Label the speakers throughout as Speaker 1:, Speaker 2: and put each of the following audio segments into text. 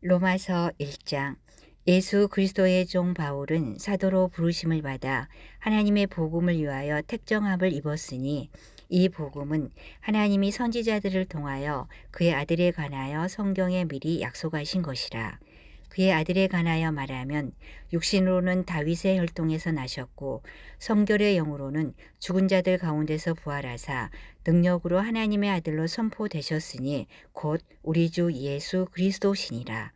Speaker 1: 로마서 1장. 예수 그리스도의 종 바울은 사도로 부르심을 받아 하나님의 복음을 위하여 택정함을 입었으니 이 복음은 하나님이 선지자들을 통하여 그의 아들에 관하여 성경에 미리 약속하신 것이라. 그의 아들에 관하여 말하면 육신으로는 다윗의 혈통에서 나셨고 성결의 영으로는 죽은 자들 가운데서 부활하사 능력으로 하나님의 아들로 선포되셨으니 곧 우리 주 예수 그리스도시니라.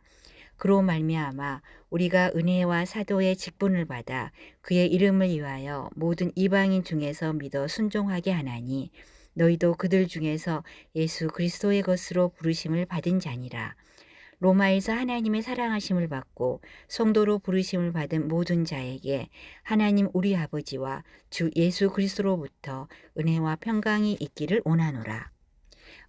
Speaker 1: 그로 말미암아 우리가 은혜와 사도의 직분을 받아 그의 이름을 위하여 모든 이방인 중에서 믿어 순종하게 하나니 너희도 그들 중에서 예수 그리스도의 것으로 부르심을 받은 자니라. 로마에서 하나님의 사랑하심을 받고 성도로 부르심을 받은 모든 자에게 하나님 우리 아버지와 주 예수 그리스도로부터 은혜와 평강이 있기를 원하노라.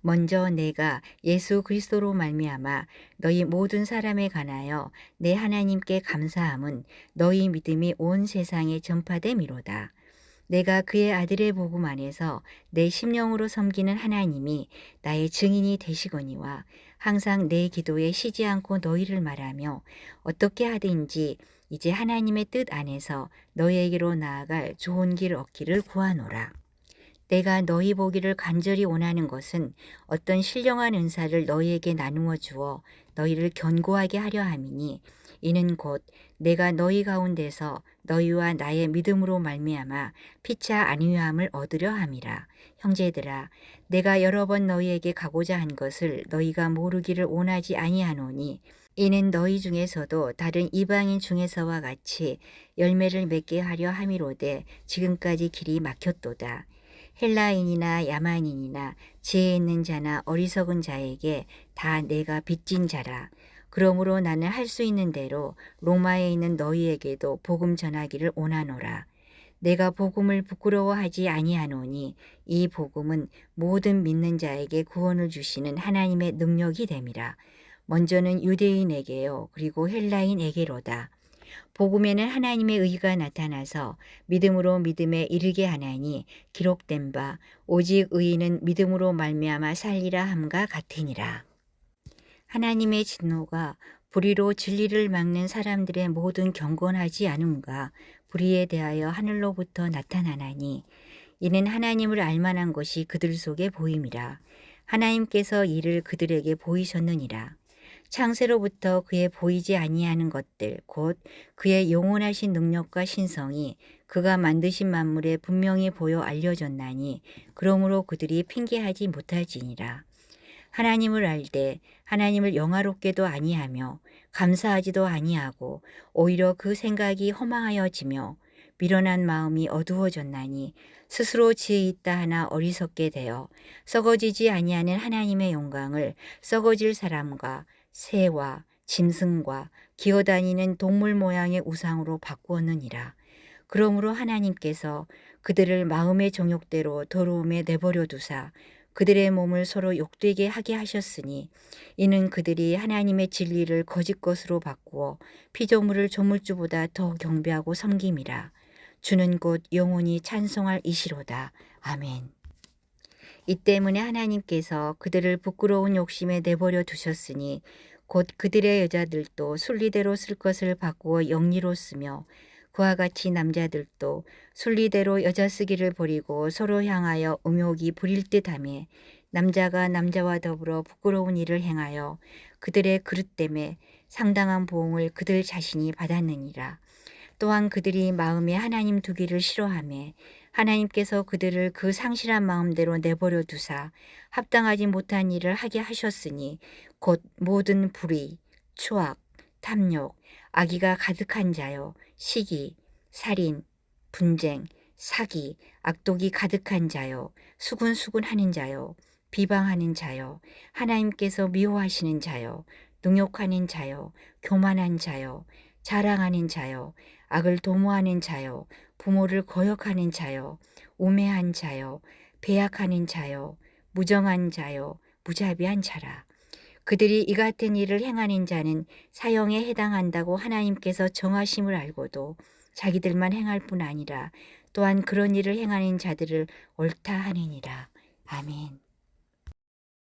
Speaker 1: 먼저 내가 예수 그리스도로 말미암아 너희 모든 사람에 관하여 내 하나님께 감사함은 너희 믿음이 온 세상에 전파됨이로다. 내가 그의 아들의 복음 안에서 내 심령으로 섬기는 하나님이 나의 증인이 되시거니와 항상 내 기도에 쉬지 않고 너희를 말하며 어떻게 하든지 이제 하나님의 뜻 안에서 너희에게로 나아갈 좋은 길 얻기를 구하노라. 내가 너희 보기를 간절히 원하는 것은 어떤 신령한 은사를 너희에게 나누어 주어 너희를 견고하게 하려 함이니 이는 곧 내가 너희 가운데서 너희와 나의 믿음으로 말미암아 피차 안위함을 얻으려 함이라. 형제들아, 내가 여러 번 너희에게 가고자 한 것을 너희가 모르기를 원하지 아니하노니 이는 너희 중에서도 다른 이방인 중에서와 같이 열매를 맺게 하려 함이로되 지금까지 길이 막혔도다. 헬라인이나 야만인이나 지혜 있는 자나 어리석은 자에게 다 내가 빚진 자라. 그러므로 나는 할 수 있는 대로 로마에 있는 너희에게도 복음 전하기를 원하노라. 내가 복음을 부끄러워하지 아니하노니 이 복음은 모든 믿는 자에게 구원을 주시는 하나님의 능력이 됨이라. 먼저는 유대인에게요 그리고 헬라인에게로다. 복음에는 하나님의 의가 나타나서 믿음으로 믿음에 이르게 하나니 기록된 바 오직 의인은 믿음으로 말미암아 살리라 함과 같으니라. 하나님의 진노가 불의로 진리를 막는 사람들의 모든 경건하지 않음과 불의에 대하여 하늘로부터 나타나나니 이는 하나님을 알만한 것이 그들 속에 보임이라. 하나님께서 이를 그들에게 보이셨느니라. 창세로부터 그의 보이지 아니하는 것들 곧 그의 영원하신 능력과 신성이 그가 만드신 만물에 분명히 보여 알려졌나니 그러므로 그들이 핑계하지 못할지니라. 하나님을 알되 하나님을 영화롭게도 아니하며 감사하지도 아니하고 오히려 그 생각이 허망하여지며 미련한 마음이 어두워졌나니 스스로 지혜 있다 하나 어리석게 되어 썩어지지 아니하는 하나님의 영광을 썩어질 사람과 새와 짐승과 기어다니는 동물 모양의 우상으로 바꾸었느니라. 그러므로 하나님께서 그들을 마음의 정욕대로 더러움에 내버려 두사 그들의 몸을 서로 욕되게 하게 하셨으니 이는 그들이 하나님의 진리를 거짓 것으로 바꾸어 피조물을 조물주보다 더 경배하고 섬김이라. 주는 곧 영원히 찬송할 이시로다. 아멘. 이 때문에 하나님께서 그들을 부끄러운 욕심에 내버려 두셨으니 곧 그들의 여자들도 순리대로 쓸 것을 바꾸어 영리로 쓰며 그와 같이 남자들도 순리대로 여자 쓰기를 버리고 서로 향하여 음욕이 부릴 듯하며 남자가 남자와 더불어 부끄러운 일을 행하여 그들의 그릇됨에 상당한 보응을 그들 자신이 받았느니라. 또한 그들이 마음에 하나님 두기를 싫어하며 하나님께서 그들을 그 상실한 마음대로 내버려 두사 합당하지 못한 일을 하게 하셨으니 곧 모든 불의, 추악, 탐욕, 악의가 가득한 자요, 시기, 살인, 분쟁, 사기, 악독이 가득한 자요, 수군수군하는 자요, 비방하는 자요, 하나님께서 미워하시는 자요, 능욕하는 자요, 교만한 자요, 자랑하는 자요, 악을 도모하는 자요, 부모를 거역하는 자요, 우매한 자요, 배약하는 자요, 무정한 자요, 무자비한 자라. 그들이 이 같은 일을 행하는 자는 사형에 해당한다고 하나님께서 정하심을 알고도 자기들만 행할 뿐 아니라 또한 그런 일을 행하는 자들을 옳다 하느니라. 아멘.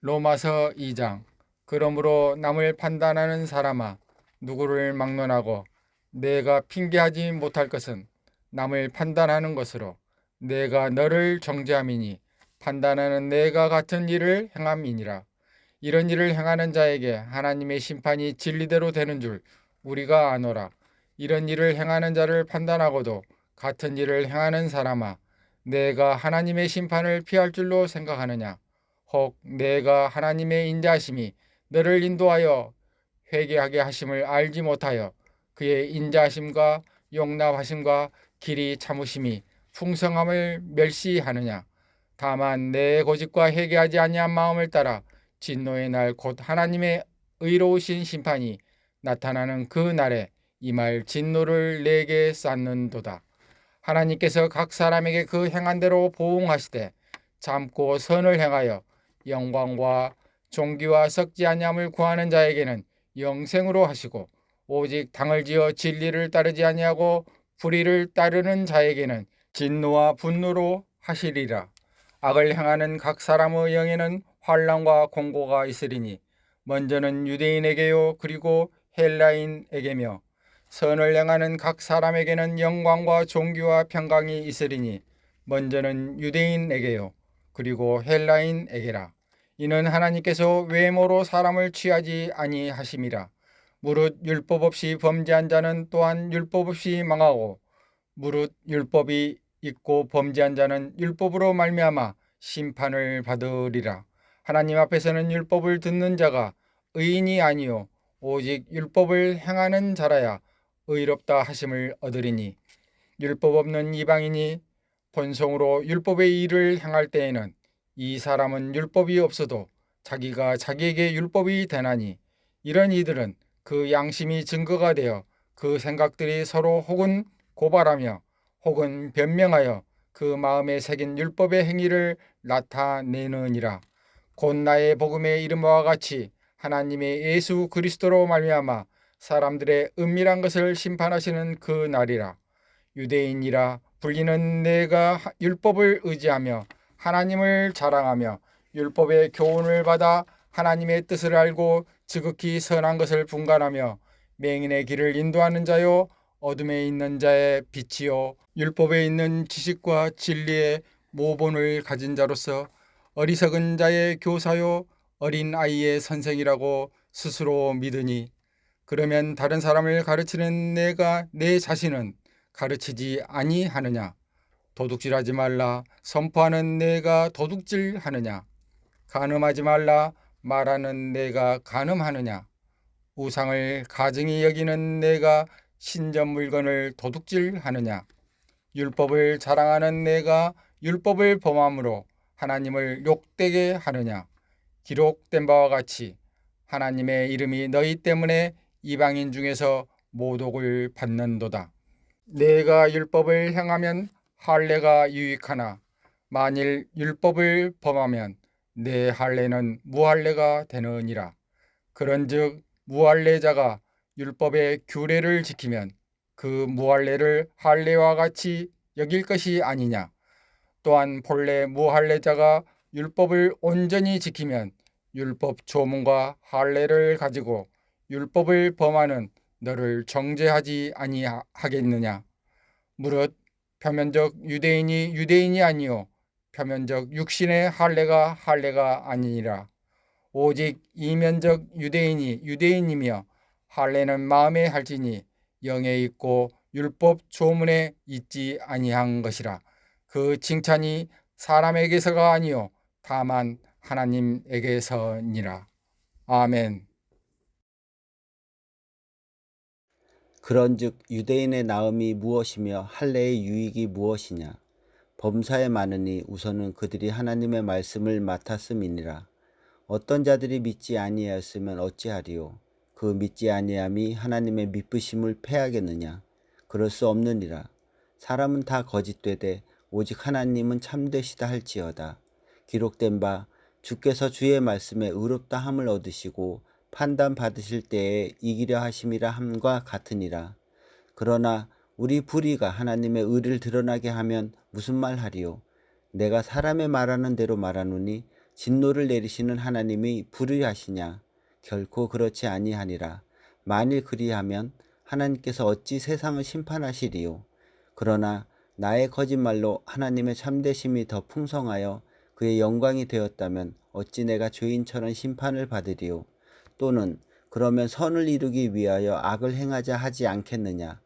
Speaker 2: 로마서 2장. 그러므로 남을 판단하는 사람아, 누구를 막론하고 내가 핑계하지 못할 것은 남을 판단하는 것으로 내가 너를 정죄함이니 판단하는 내가 같은 일을 행함이니라. 이런 일을 행하는 자에게 하나님의 심판이 진리대로 되는 줄 우리가 아노라. 이런 일을 행하는 자를 판단하고도 같은 일을 행하는 사람아, 내가 하나님의 심판을 피할 줄로 생각하느냐? 혹 내가 하나님의 인자하심이 너를 인도하여 회개하게 하심을 알지 못하여 그의 인자하심과 용납하심과 길이 참으심이 풍성함을 멸시하느냐? 다만 내 고집과 회개하지 아니한 마음을 따라 진노의 날 곧 하나님의 의로우신 심판이 나타나는 그 날에 이 말 진노를 내게 쌓는도다. 하나님께서 각 사람에게 그 행한 대로 보응하시되 참고 선을 행하여 영광과 존귀와 썩지 아니함을 구하는 자에게는 영생으로 하시고 오직 당을 지어 진리를 따르지 아니하고 불의를 따르는 자에게는 진노와 분노로 하시리라. 악을 행하는 각 사람의 영에는 환난과 공고가 있으리니 먼저는 유대인에게요 그리고 헬라인에게며 선을 행하는 각 사람에게는 영광과 존귀와 평강이 있으리니 먼저는 유대인에게요 그리고 헬라인에게라. 이는 하나님께서 외모로 사람을 취하지 아니하심이라. 무릇 율법 없이 범죄한 자는 또한 율법 없이 망하고 무릇 율법이 있고 범죄한 자는 율법으로 말미암아 심판을 받으리라. 하나님 앞에서는 율법을 듣는 자가 의인이 아니요 오직 율법을 행하는 자라야 의롭다 하심을 얻으리니 율법 없는 이방인이 본성으로 율법의 일을 행할 때에는 이 사람은 율법이 없어도 자기가 자기에게 율법이 되나니 이런 이들은 그 양심이 증거가 되어 그 생각들이 서로 혹은 고발하며 혹은 변명하여 그 마음에 새긴 율법의 행위를 나타내느니라. 곧 나의 복음의 이름과 같이 하나님의 예수 그리스도로 말미암아 사람들의 은밀한 것을 심판하시는 그 날이라. 유대인이라 불리는 내가 율법을 의지하며 하나님을 자랑하며 율법의 교훈을 받아 하나님의 뜻을 알고 지극히 선한 것을 분간하며 맹인의 길을 인도하는 자요 어둠에 있는 자의 빛이요 율법에 있는 지식과 진리의 모본을 가진 자로서 어리석은 자의 교사요 어린 아이의 선생이라고 스스로 믿으니 그러면 다른 사람을 가르치는 내가 내 자신은 가르치지 아니하느냐? 도둑질하지 말라 선포하는 내가 도둑질하느냐? 간음하지 말라 말하는 내가 간음하느냐? 우상을 가증히 여기는 내가 신전 물건을 도둑질하느냐? 율법을 자랑하는 내가 율법을 범함으로 하나님을 욕되게 하느냐? 기록된 바와 같이 하나님의 이름이 너희 때문에 이방인 중에서 모독을 받는도다. 내가 율법을 행하면 할례가 유익하나 만일 율법을 범하면 내 할례는 무할례가 되느니라. 그런즉 무할례자가 율법의 규례를 지키면 그 무할례를 할례와 같이 여길 것이 아니냐. 또한 본래 무할례자가 율법을 온전히 지키면 율법 조문과 할례를 가지고 율법을 범하는 너를 정죄하지 아니하겠느냐. 무릇 표면적 유대인이 유대인이 아니요 표면적 육신의 할례가 아니니라. 오직 이면적 유대인이 유대인이며 할례는 마음에 할지니 영에 있고 율법 조문에 있지 아니한 것이라. 그 칭찬이 사람에게서가 아니요 다만 하나님에게서니라. 아멘.
Speaker 3: 그런즉 유대인의 나음이 무엇이며 할례의 유익이 무엇이냐? 범사에 많으니 우선은 그들이 하나님의 말씀을 맡았음이니라. 어떤 자들이 믿지 아니하였으면 어찌하리요? 그 믿지 아니함이 하나님의 믿으심을 패하겠느냐? 그럴 수 없느니라. 사람은 다 거짓되되 오직 하나님은 참되시다 할지어다. 기록된 바 주께서 주의 말씀에 의롭다 함을 얻으시고 판단 받으실 때에 이기려 하심이라 함과 같으니라. 그러나 우리 불의가 하나님의 의를 드러나게 하면 무슨 말 하리요? 내가 사람의 말하는 대로 말하노니 진노를 내리시는 하나님이 불의하시냐? 결코 그렇지 아니하니라. 만일 그리하면 하나님께서 어찌 세상을 심판하시리요. 그러나 나의 거짓말로 하나님의 참되심이 더 풍성하여 그의 영광이 되었다면 어찌 내가 죄인처럼 심판을 받으리요. 또는 그러면 선을 이루기 위하여 악을 행하자 하지 않겠느냐.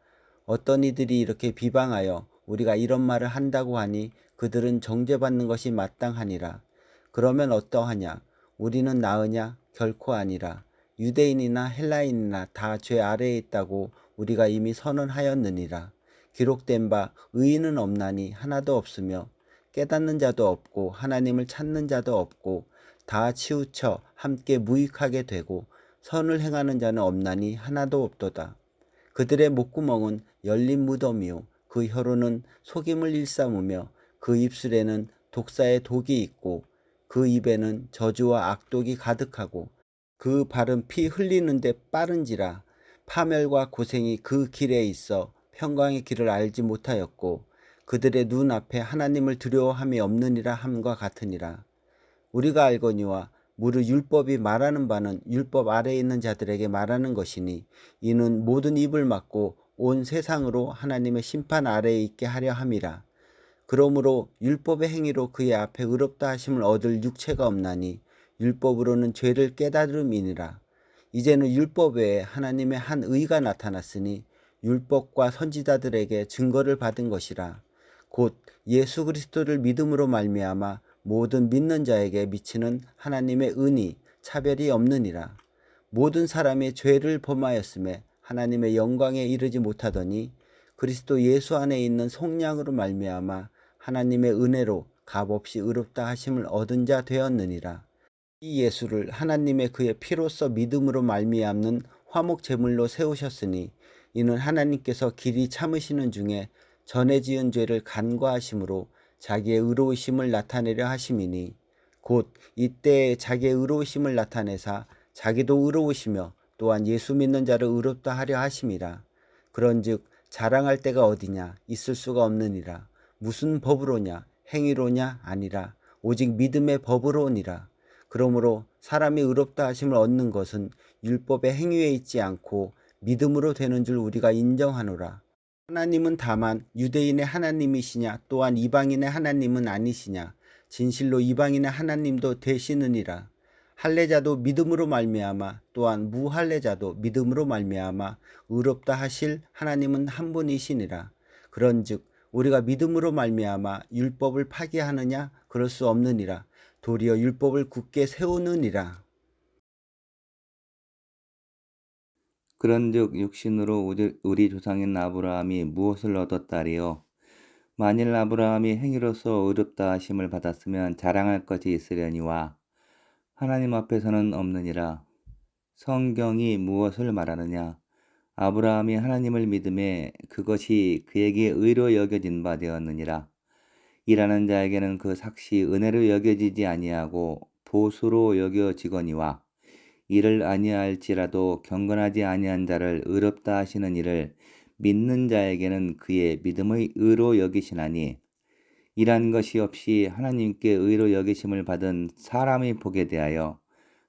Speaker 3: 어떤 이들이 이렇게 비방하여 우리가 이런 말을 한다고 하니 그들은 정죄받는 것이 마땅하니라. 그러면 어떠하냐? 우리는 나으냐? 결코 아니라. 유대인이나 헬라인이나 다 죄 아래에 있다고 우리가 이미 선언하였느니라. 기록된 바 의인은 없나니 하나도 없으며 깨닫는 자도 없고 하나님을 찾는 자도 없고 다 치우쳐 함께 무익하게 되고 선을 행하는 자는 없나니 하나도 없도다. 그들의 목구멍은 열린 무덤이요 그 혀로는 속임을 일삼으며 그 입술에는 독사의 독이 있고 그 입에는 저주와 악독이 가득하고 그 발은 피 흘리는데 빠른지라. 파멸과 고생이 그 길에 있어 평강의 길을 알지 못하였고 그들의 눈 앞에 하나님을 두려워함이 없느니라 함과 같으니라. 우리가 알거니와 무릇 율법이 말하는 바는 율법 아래에 있는 자들에게 말하는 것이니 이는 모든 입을 막고 온 세상으로 하나님의 심판 아래에 있게 하려 함이라. 그러므로 율법의 행위로 그의 앞에 의롭다 하심을 얻을 육체가 없나니 율법으로는 죄를 깨달음이니라. 이제는 율법 외에 하나님의 한 의가 나타났으니 율법과 선지자들에게 증거를 받은 것이라. 곧 예수 그리스도를 믿음으로 말미암아 모든 믿는 자에게 미치는 하나님의 은이 차별이 없느니라. 모든 사람이 죄를 범하였음에 하나님의 영광에 이르지 못하더니 그리스도 예수 안에 있는 속량으로 말미암아 하나님의 은혜로 값없이 의롭다 하심을 얻은 자 되었느니라. 이 예수를 하나님의 그의 피로써 믿음으로 말미암는 화목 제물로 세우셨으니 이는 하나님께서 길이 참으시는 중에 전에 지은 죄를 간과하심으로 자기의 의로우심을 나타내려 하심이니 곧 이때에 자기의 의로우심을 나타내사 자기도 의로우시며 또한 예수 믿는 자를 의롭다 하려 하심이라. 그런즉 자랑할 때가 어디냐? 있을 수가 없느니라. 무슨 법으로냐? 행위로냐? 아니라 오직 믿음의 법으로니라. 그러므로 사람이 의롭다 하심을 얻는 것은 율법의 행위에 있지 않고 믿음으로 되는 줄 우리가 인정하노라. 하나님은 다만 유대인의 하나님이시냐 또한 이방인의 하나님은 아니시냐. 진실로 이방인의 하나님도 되시느니라. 할례자도 믿음으로 말미암아 또한 무할례자도 믿음으로 말미암아 의롭다 하실 하나님은 한 분이시니라. 그런즉 우리가 믿음으로 말미암아 율법을 파기하느냐? 그럴 수 없느니라. 도리어 율법을 굳게 세우느니라.
Speaker 4: 그런즉 육신으로 우리 조상인 아브라함이 무엇을 얻었다리요? 만일 아브라함이 행위로서 의롭다 하심을 받았으면 자랑할 것이 있으려니와 하나님 앞에서는 없느니라. 성경이 무엇을 말하느냐? 아브라함이 하나님을 믿음에 그것이 그에게 의로 여겨진 바 되었느니라. 일하는 자에게는 그 삭시 은혜로 여겨지지 아니하고 보수로 여겨지거니와 이를 아니할지라도 경건하지 아니한 자를 의롭다 하시는 이를 믿는 자에게는 그의 믿음의 의로 여기시나니 이란 것이 없이 하나님께 의로 여기심을 받은 사람이 복에 대하여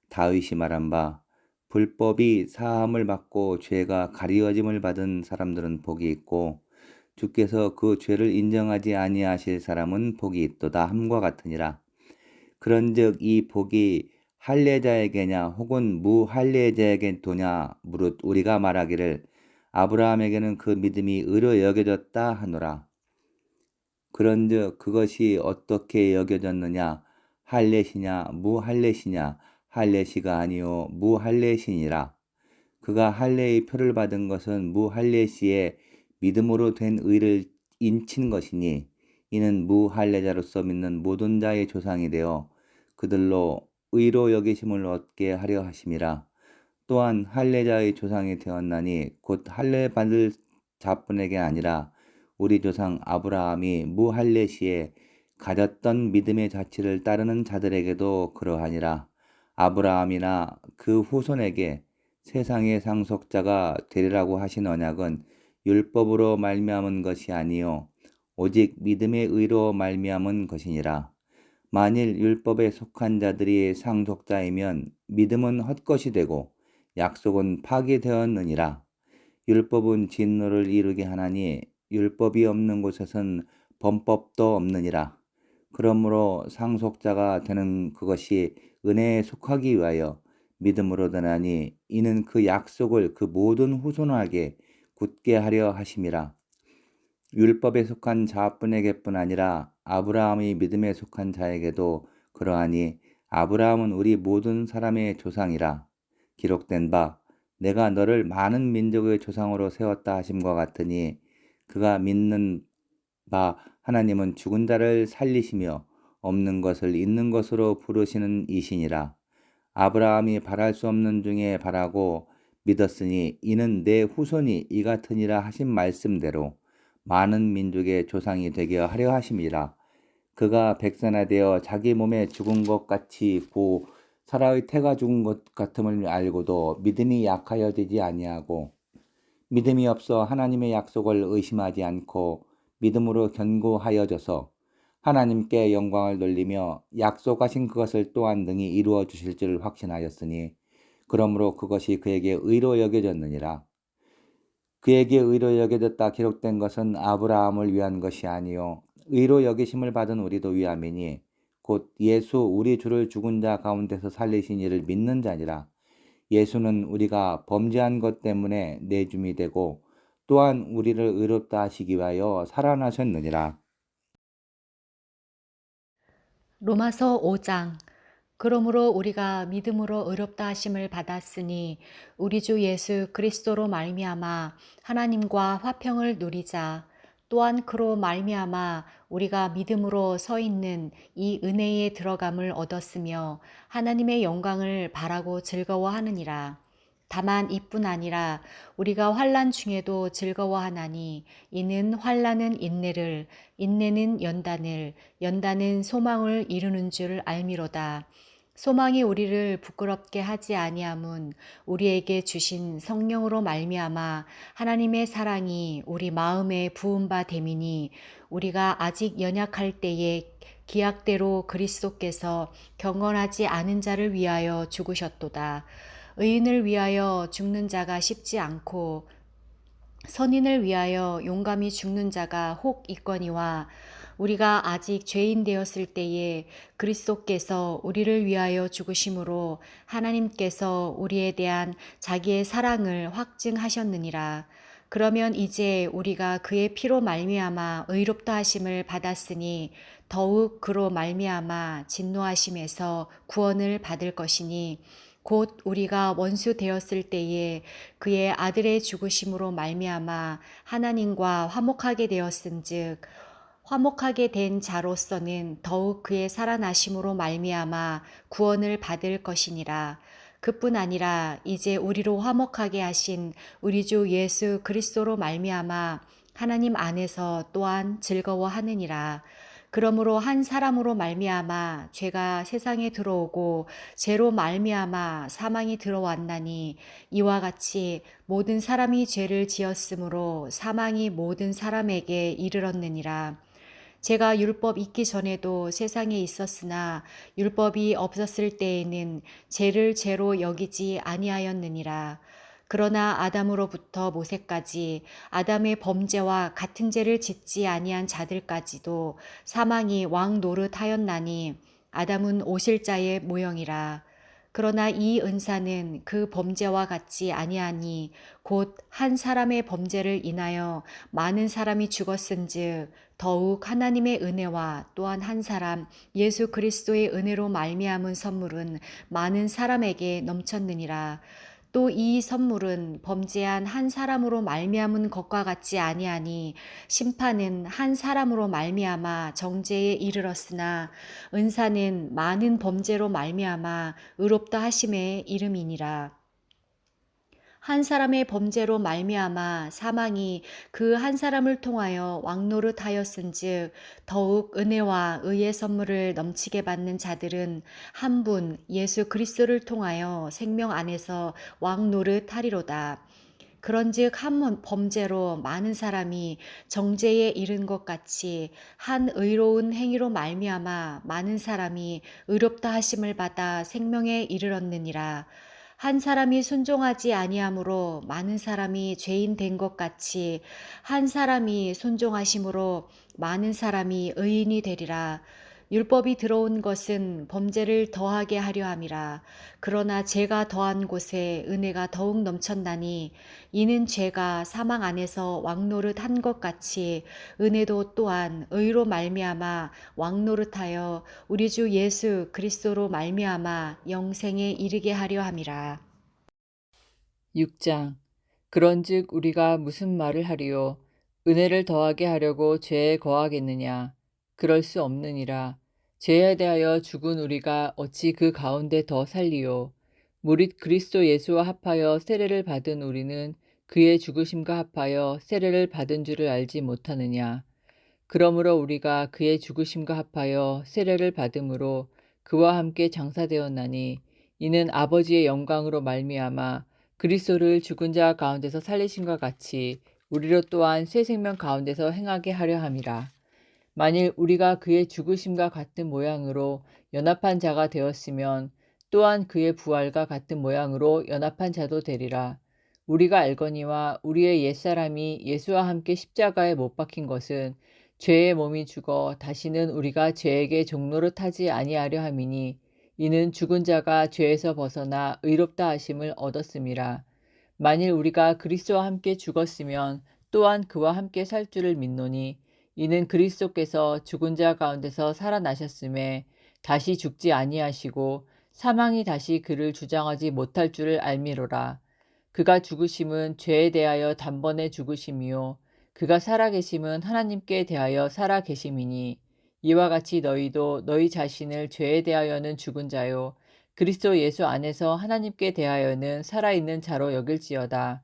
Speaker 4: 다윗이 말한 바 불법이 사함을 받고 죄가 가리워짐을 받은 사람들은 복이 있고 주께서 그 죄를 인정하지 아니하실 사람은 복이 있도다 함과 같으니라. 그런즉 이 복이 할례자에게냐 혹은 무할례자에게 도냐 무릇 우리가 말하기를 아브라함에게는 그 믿음이 의로 여겨졌다 하노라. 그런즉 그것이 어떻게 여겨졌느냐? 할례시냐 무할례시냐? 할례시가 아니요 무할례시니라. 그가 할례의 표를 받은 것은 무할례시의 믿음으로 된 의를 인친 것이니 이는 무할례자로서 믿는 모든 자의 조상이 되어 그들로 의로 여기심을 얻게 하려 하심이라. 또한 할례자의 조상이 되었나니 곧 할례 받을 자뿐에게 아니라 우리 조상 아브라함이 무할례시에 가졌던 믿음의 자치를 따르는 자들에게도 그러하니라. 아브라함이나 그 후손에게 세상의 상속자가 되리라고 하신 언약은 율법으로 말미암은 것이 아니요 오직 믿음의 의로 말미암은 것이니라. 만일 율법에 속한 자들이 상속자이면 믿음은 헛것이 되고 약속은 파기되었느니라. 율법은 진노를 이루게 하나니 율법이 없는 곳에선 범법도 없느니라. 그러므로 상속자가 되는 그것이 은혜에 속하기 위하여 믿음으로 되나니 이는 그 약속을 그 모든 후손에게 굳게 하려 하심이라. 율법에 속한 자뿐에게뿐 아니라 아브라함이 믿음에 속한 자에게도 그러하니 아브라함은 우리 모든 사람의 조상이라. 기록된 바 내가 너를 많은 민족의 조상으로 세웠다 하심과 같으니 그가 믿는 바 하나님은 죽은 자를 살리시며 없는 것을 있는 것으로 부르시는 이시니라. 아브라함이 바랄 수 없는 중에 바라고 믿었으니 이는 내 후손이 이 같으니라 하신 말씀대로 많은 민족의 조상이 되게 하려 하심이라. 그가 백선하되어 자기 몸에 죽은 것 같이 고 사라의 태가 죽은 것 같음을 알고도 믿음이 약하여지지 아니하고 믿음이 없어 하나님의 약속을 의심하지 않고 믿음으로 견고하여져서 하나님께 영광을 돌리며 약속하신 그것을 또한 능히 이루어 주실 줄 확신하였으니 그러므로 그것이 그에게 의로 여겨졌느니라. 그에게 의로 여겨졌다 기록된 것은 아브라함을 위한 것이 아니요 의로 여기심을 받은 우리도 위함이니 곧 예수 우리 주를 죽은 자 가운데서 살리신 이를 믿는 자니라. 예수는 우리가 범죄한 것 때문에 내줌이 되고 또한 우리를 의롭다 하시기 위하여 살아나셨느니라.
Speaker 5: 로마서 5장. 그러므로 우리가 믿음으로 의롭다 하심을 받았으니 우리 주 예수 그리스도로 말미암아 하나님과 화평을 누리자. 또한 그로 말미암아 우리가 믿음으로 서 있는 이 은혜에 들어감을 얻었으며 하나님의 영광을 바라고 즐거워하느니라. 다만 이뿐 아니라 우리가 환난 중에도 즐거워하나니 이는 환난은 인내를, 인내는 연단을, 연단은 소망을 이루는 줄 알미로다. 소망이 우리를 부끄럽게 하지 아니함은 우리에게 주신 성령으로 말미암아 하나님의 사랑이 우리 마음에 부은 바 됨이니 우리가 아직 연약할 때에 기약대로 그리스도께서 경건하지 않은 자를 위하여 죽으셨도다. 의인을 위하여 죽는 자가 쉽지 않고 선인을 위하여 용감히 죽는 자가 혹 있거니와 우리가 아직 죄인 되었을 때에 그리스도께서 우리를 위하여 죽으심으로 하나님께서 우리에 대한 자기의 사랑을 확증하셨느니라. 그러면 이제 우리가 그의 피로 말미암아 의롭다 하심을 받았으니 더욱 그로 말미암아 진노하심에서 구원을 받을 것이니 곧 우리가 원수 되었을 때에 그의 아들의 죽으심으로 말미암아 하나님과 화목하게 되었은즉 화목하게 된 자로서는 더욱 그의 살아나심으로 말미암아 구원을 받을 것이니라. 그뿐 아니라 이제 우리로 화목하게 하신 우리 주 예수 그리스도로 말미암아 하나님 안에서 또한 즐거워하느니라. 그러므로 한 사람으로 말미암아 죄가 세상에 들어오고 죄로 말미암아 사망이 들어왔나니 이와 같이 모든 사람이 죄를 지었으므로 사망이 모든 사람에게 이르렀느니라. 제가 율법 있기 전에도 세상에 있었으나 율법이 없었을 때에는 죄를 죄로 여기지 아니하였느니라. 그러나 아담으로부터 모세까지 아담의 범죄와 같은 죄를 짓지 아니한 자들까지도 사망이 왕 노릇하였나니 아담은 오실 자의 모형이라. 그러나 이 은사는 그 범죄와 같지 아니하니 곧 한 사람의 범죄를 인하여 많은 사람이 죽었은즉 더욱 하나님의 은혜와 또한 한 사람 예수 그리스도의 은혜로 말미암은 선물은 많은 사람에게 넘쳤느니라. 또 이 선물은 범죄한 한 사람으로 말미암은 것과 같지 아니하니 심판은 한 사람으로 말미암아 정죄에 이르렀으나 은사는 많은 범죄로 말미암아 의롭다 하심의 이름이니라. 한 사람의 범죄로 말미암아 사망이 그 한 사람을 통하여 왕노릇하였은즉 더욱 은혜와 의의 선물을 넘치게 받는 자들은 한 분 예수 그리스도를 통하여 생명 안에서 왕노릇하리로다. 그런즉 한 범죄로 많은 사람이 정죄에 이른 것 같이 한 의로운 행위로 말미암아 많은 사람이 의롭다 하심을 받아 생명에 이르렀느니라. 한 사람이 순종하지 아니함으로 많은 사람이 죄인 된 것 같이 한 사람이 순종하심으로 많은 사람이 의인이 되리라. 율법이 들어온 것은 범죄를 더하게 하려 함이라. 그러나 죄가 더한 곳에 은혜가 더욱 넘쳤나니 이는 죄가 사망 안에서 왕노릇 한 것 같이 은혜도 또한 의로 말미암아 왕노릇하여 우리 주 예수 그리스도로 말미암아 영생에 이르게 하려 함이라.
Speaker 6: 6장. 그런즉 우리가 무슨 말을 하리요? 은혜를 더하게 하려고 죄에 거하겠느냐? 그럴 수 없느니라. 죄에 대하여 죽은 우리가 어찌 그 가운데 더 살리요? 무릇 그리스도 예수와 합하여 세례를 받은 우리는 그의 죽으심과 합하여 세례를 받은 줄을 알지 못하느냐? 그러므로 우리가 그의 죽으심과 합하여 세례를 받음으로 그와 함께 장사되었나니 이는 아버지의 영광으로 말미암아 그리스도를 죽은 자 가운데서 살리심과 같이 우리로 또한 새 생명 가운데서 행하게 하려 함이라. 만일 우리가 그의 죽으심과 같은 모양으로 연합한 자가 되었으면 또한 그의 부활과 같은 모양으로 연합한 자도 되리라. 우리가 알거니와 우리의 옛사람이 예수와 함께 십자가에 못 박힌 것은 죄의 몸이 죽어 다시는 우리가 죄에게 종노릇하지 아니하려 함이니 이는 죽은 자가 죄에서 벗어나 의롭다 하심을 얻었음이라. 만일 우리가 그리스도와 함께 죽었으면 또한 그와 함께 살 줄을 믿노니 이는 그리스도께서 죽은 자 가운데서 살아나셨음에 다시 죽지 아니하시고 사망이 다시 그를 주장하지 못할 줄을 알미로라. 그가 죽으심은 죄에 대하여 단번에 죽으심이요 그가 살아계심은 하나님께 대하여 살아계심이니 이와 같이 너희도 너희 자신을 죄에 대하여는 죽은 자요 그리스도 예수 안에서 하나님께 대하여는 살아있는 자로 여길지어다.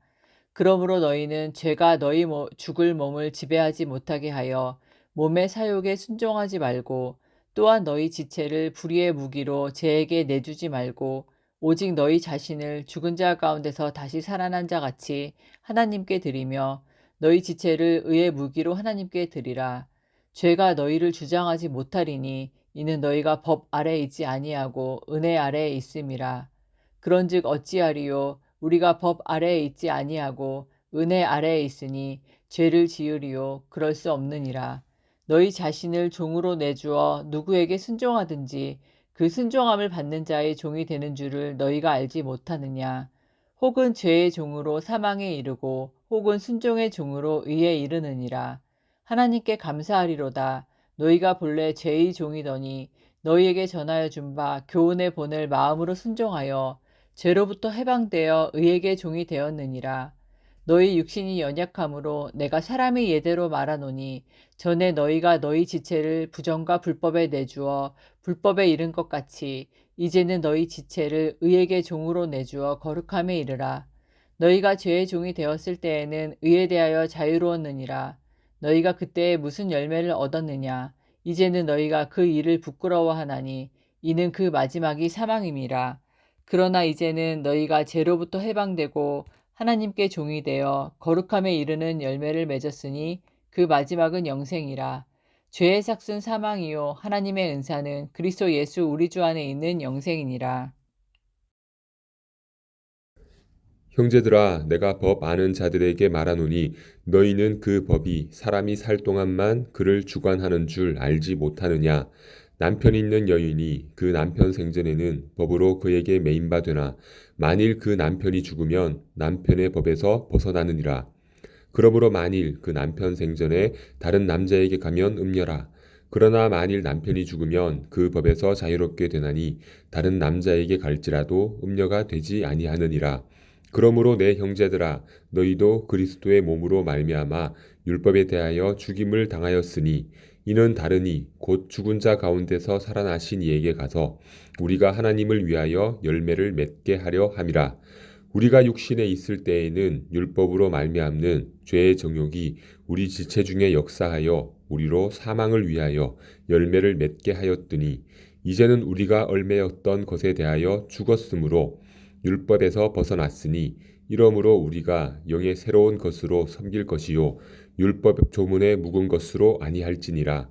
Speaker 6: 그러므로 너희는 죄가 너희 죽을 몸을 지배하지 못하게 하여 몸의 사욕에 순종하지 말고 또한 너희 지체를 불의의 무기로 죄에게 내주지 말고 오직 너희 자신을 죽은 자 가운데서 다시 살아난 자 같이 하나님께 드리며 너희 지체를 의의 무기로 하나님께 드리라. 죄가 너희를 주장하지 못하리니 이는 너희가 법 아래에 있지 아니하고 은혜 아래에 있음이라. 그런즉 어찌하리요? 우리가 법 아래에 있지 아니하고 은혜 아래에 있으니 죄를 지으리요? 그럴 수 없느니라. 너희 자신을 종으로 내주어 누구에게 순종하든지 그 순종함을 받는 자의 종이 되는 줄을 너희가 알지 못하느냐? 혹은 죄의 종으로 사망에 이르고 혹은 순종의 종으로 의에 이르느니라. 하나님께 감사하리로다. 너희가 본래 죄의 종이더니 너희에게 전하여 준 바 교훈에 보낼 마음으로 순종하여 죄로부터 해방되어 의에게 종이 되었느니라. 너희 육신이 연약함으로 내가 사람의 예대로 말하노니 전에 너희가 너희 지체를 부정과 불법에 내주어 불법에 이른 것 같이 이제는 너희 지체를 의에게 종으로 내주어 거룩함에 이르라. 너희가 죄의 종이 되었을 때에는 의에 대하여 자유로웠느니라. 너희가 그때에 무슨 열매를 얻었느냐? 이제는 너희가 그 일을 부끄러워하나니 이는 그 마지막이 사망임이라. 그러나 이제는 너희가 죄로부터 해방되고 하나님께 종이 되어 거룩함에 이르는 열매를 맺었으니 그 마지막은 영생이라. 죄의 삭은 사망이요 하나님의 은사는 그리스도 예수 우리 주 안에 있는 영생이니라.
Speaker 7: 형제들아, 내가 법 아는 자들에게 말하노니 너희는 그 법이 사람이 살 동안만 그를 주관하는 줄 알지 못하느냐? 남편 있는 여인이 그 남편 생전에는 법으로 그에게 매인바 되나 만일 그 남편이 죽으면 남편의 법에서 벗어나느니라. 그러므로 만일 그 남편 생전에 다른 남자에게 가면 음녀라. 그러나 만일 남편이 죽으면 그 법에서 자유롭게 되나니 다른 남자에게 갈지라도 음녀가 되지 아니하느니라. 그러므로 내 형제들아, 너희도 그리스도의 몸으로 말미암아 율법에 대하여 죽임을 당하였으니 이는 다르니 곧 죽은 자 가운데서 살아나신 이에게 가서 우리가 하나님을 위하여 열매를 맺게 하려 함이라. 우리가 육신에 있을 때에는 율법으로 말미암는 죄의 정욕이 우리 지체 중에 역사하여 우리로 사망을 위하여 열매를 맺게 하였더니 이제는 우리가 얽매였던 것에 대하여 죽었으므로 율법에서 벗어났으니 이러므로 우리가 영의 새로운 것으로 섬길 것이요 율법 조문에 묵은 것으로 아니할지니라.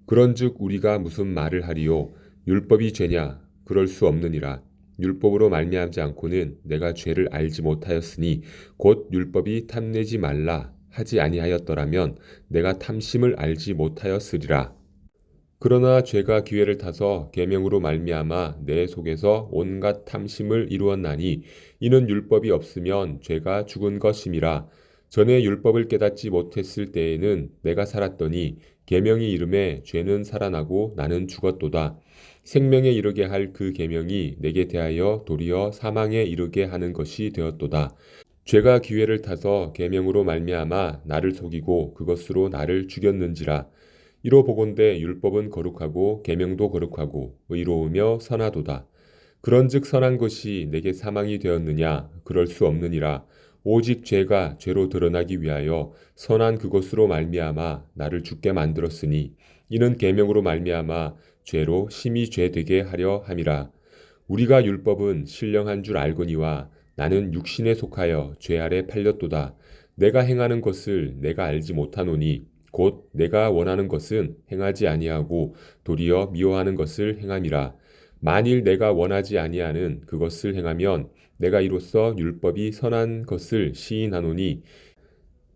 Speaker 7: 그런즉 우리가 무슨 말을 하리요? 율법이 죄냐? 그럴 수 없느니라. 율법으로 말미암지 않고는 내가 죄를 알지 못하였으니 곧 율법이 탐내지 말라 하지 아니하였더라면 내가 탐심을 알지 못하였으리라. 그러나 죄가 기회를 타서 계명으로 말미암아 내 속에서 온갖 탐심을 이루었나니 이는 율법이 없으면 죄가 죽은 것임이라. 전에 율법을 깨닫지 못했을 때에는 내가 살았더니 계명이 이름에 죄는 살아나고 나는 죽었도다. 생명에 이르게 할 그 계명이 내게 대하여 도리어 사망에 이르게 하는 것이 되었도다. 죄가 기회를 타서 계명으로 말미암아 나를 속이고 그것으로 나를 죽였는지라. 이로 보건대 율법은 거룩하고 계명도 거룩하고 의로우며 선하도다. 그런즉 선한 것이 내게 사망이 되었느냐? 그럴 수 없느니라. 오직 죄가 죄로 드러나기 위하여 선한 그것으로 말미암아 나를 죽게 만들었으니 이는 계명으로 말미암아 죄로 심히 죄되게 하려 함이라. 우리가 율법은 신령한 줄 알거니와 나는 육신에 속하여 죄 아래 팔렸도다. 내가 행하는 것을 내가 알지 못하노니 곧 내가 원하는 것은 행하지 아니하고 도리어 미워하는 것을 행함이라. 만일 내가 원하지 아니하는 그것을 행하면 내가 이로써 율법이 선한 것을 시인하노니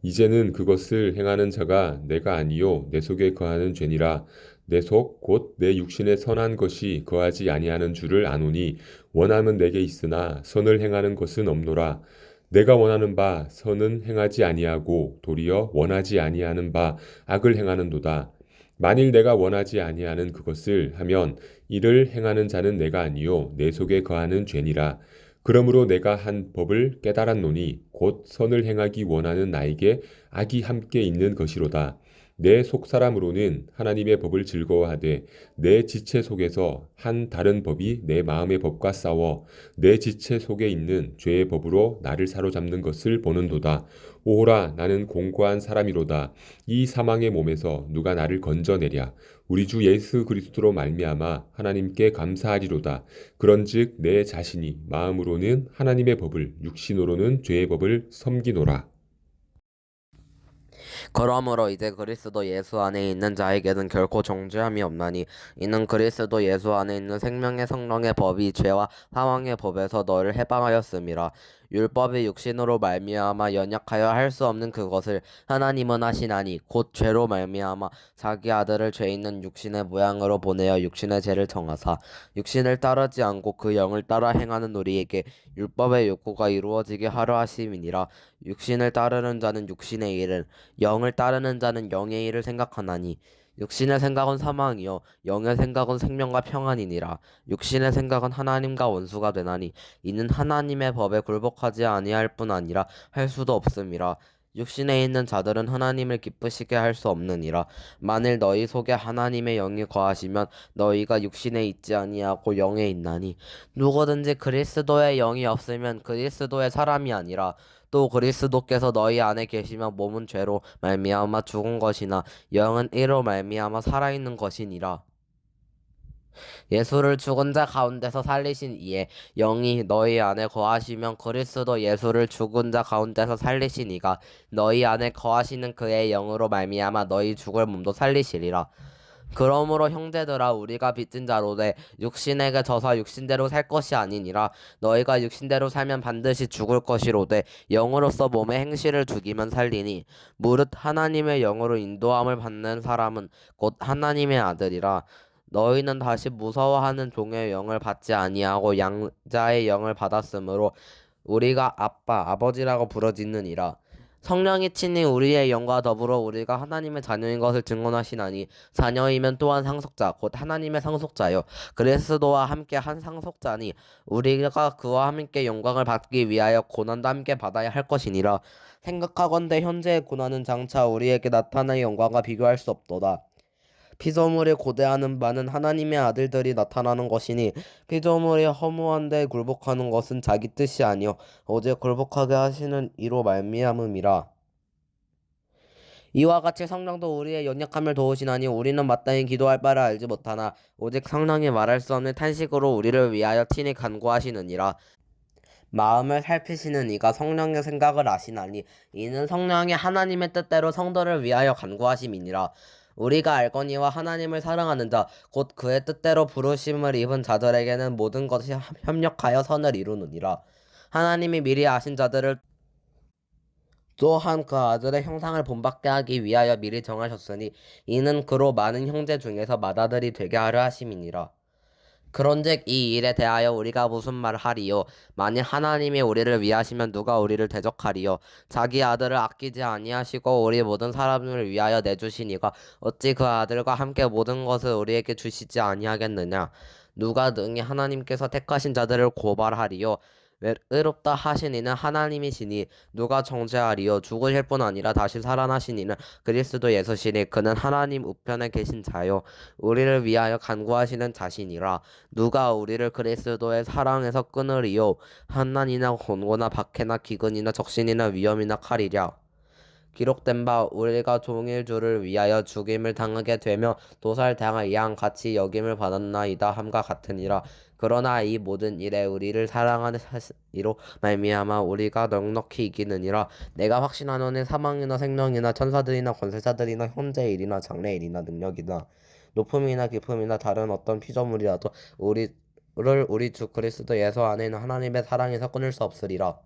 Speaker 7: 이제는 그것을 행하는 자가 내가 아니요 내 속에 거하는 죄니라. 내 속 곧 내 육신에 선한 것이 거하지 아니하는 줄을 아노니 원함은 내게 있으나 선을 행하는 것은 없노라. 내가 원하는 바 선은 행하지 아니하고 도리어 원하지 아니하는 바 악을 행하는도다. 만일 내가 원하지 아니하는 그것을 하면 이를 행하는 자는 내가 아니요 내 속에 거하는 죄니라. 그러므로 내가 한 법을 깨달았노니 곧 선을 행하기 원하는 나에게 악이 함께 있는 것이로다. 내 속사람으로는 하나님의 법을 즐거워하되 내 지체 속에서 한 다른 법이 내 마음의 법과 싸워 내 지체 속에 있는 죄의 법으로 나를 사로잡는 것을 보는도다. 오호라 나는 공고한 사람이로다. 이 사망의 몸에서 누가 나를 건져내랴. 우리 주 예수 그리스도로 말미암아 하나님께 감사하리로다. 그런즉 내 자신이 마음으로는 하나님의 법을 육신으로는 죄의 법을 섬기노라.
Speaker 8: 그러므로 이제 그리스도 예수 안에 있는 자에게는 결코 정죄함이 없나니 이는 그리스도 예수 안에 있는 생명의 성령의 법이 죄와 사망의 법에서 너를 해방하였음이라. 율법이 육신으로 말미암아 연약하여 할 수 없는 그것을 하나님은 하시나니 곧 죄로 말미암아 자기 아들을 죄 있는 육신의 모양으로 보내어 육신의 죄를 정하사 육신을 따르지 않고 그 영을 따라 행하는 우리에게 율법의 욕구가 이루어지게 하려 하심이니라. 육신을 따르는 자는 육신의 일을 영을 따르는 자는 영의 일을 생각하나니 육신의 생각은 사망이요 영의 생각은 생명과 평안이니라. 육신의 생각은 하나님과 원수가 되나니 이는 하나님의 법에 굴복하지 아니할 뿐 아니라 할 수도 없음이라. 육신에 있는 자들은 하나님을 기쁘시게 할 수 없느니라. 만일 너희 속에 하나님의 영이 거하시면 너희가 육신에 있지 아니하고 영에 있나니 누구든지 그리스도의 영이 없으면 그리스도의 사람이 아니라. 또 그리스도께서 너희 안에 계시면 몸은 죄로 말미암아 죽은 것이나 영은 이로 말미암아 살아있는 것이니라. 예수를 죽은 자 가운데서 살리신 이에 영이 너희 안에 거하시면 그리스도 예수를 죽은 자 가운데서 살리신 이가 너희 안에 거하시는 그의 영으로 말미암아 너희 죽을 몸도 살리시리라. 그러므로 형제들아 우리가 빚진 자로되 육신에게 져서 육신대로 살 것이 아니니라. 너희가 육신대로 살면 반드시 죽을 것이로되 영으로서 몸의 행실을 죽이면 살리니 무릇 하나님의 영으로 인도함을 받는 사람은 곧 하나님의 아들이라. 너희는 다시 무서워하는 종의 영을 받지 아니하고 양자의 영을 받았으므로 우리가 아빠 아버지라고 부르짖느니라. 성령이 친히 우리의 영과 더불어 우리가 하나님의 자녀인 것을 증언하시나니 자녀이면 또한 상속자 곧 하나님의 상속자요 그리스도와 함께 한 상속자니 우리가 그와 함께 영광을 받기 위하여 고난도 함께 받아야 할 것이니라. 생각하건대 현재의 고난은 장차 우리에게 나타날 영광과 비교할 수 없도다. 피조물이 고대하는 바는 하나님의 아들들이 나타나는 것이니 피조물이 허무한 데 굴복하는 것은 자기 뜻이 아니요 오직 굴복하게 하시는 이로 말미암음이라. 이와 같이 성령도 우리의 연약함을 도우시나니 우리는 마땅히 기도할 바를 알지 못하나 오직 성령이 말할 수 없는 탄식으로 우리를 위하여 친히 간구하시느니라. 마음을 살피시는 이가 성령의 생각을 아시나니 이는 성령이 하나님의 뜻대로 성도를 위하여 간구하심이니라. 우리가 알거니와 하나님을 사랑하는 자 곧 그의 뜻대로 부르심을 입은 자들에게는 모든 것이 협력하여 선을 이루느니라. 하나님이 미리 아신 자들을 또한 그 아들의 형상을 본받게 하기 위하여 미리 정하셨으니 이는 그로 많은 형제 중에서 맏아들이 되게 하려 하심이니라. 그런즉 이 일에 대하여 우리가 무슨 말을 하리요? 만일 하나님이 우리를 위하시면 누가 우리를 대적하리요? 자기 아들을 아끼지 아니하시고 우리 모든 사람을 위하여 내주시니가 어찌 그 아들과 함께 모든 것을 우리에게 주시지 아니하겠느냐? 누가 능히 하나님께서 택하신 자들을 고발하리요? 의롭다 하신 이는 하나님이시니 누가 정죄하리요? 죽으실 뿐 아니라 다시 살아나신 이는 그리스도 예수시니 그는 하나님 우편에 계신 자요 우리를 위하여 간구하시는 자신이라. 누가 우리를 그리스도의 사랑에서 끊으리요? 환난이나 곤고나 박해나 기근이나 적신이나 위험이나 칼이랴. 기록된 바 우리가 종일 주를 위하여 죽임을 당하게 되며 도살당할 양 같이 여김을 받았나이다 함과 같으니라. 그러나 이 모든 일에 우리를 사랑하는 이로 말미암아 우리가 넉넉히 이기느니라. 내가 확신하노니 사망이나 생명이나 천사들이나 권세자들이나 현재일이나 장래일이나 능력이나 높음이나 깊음이나 다른 어떤 피조물이라도 우리 주 그리스도 예수 안에 있는 하나님의 사랑에서 끊을 수 없으리라.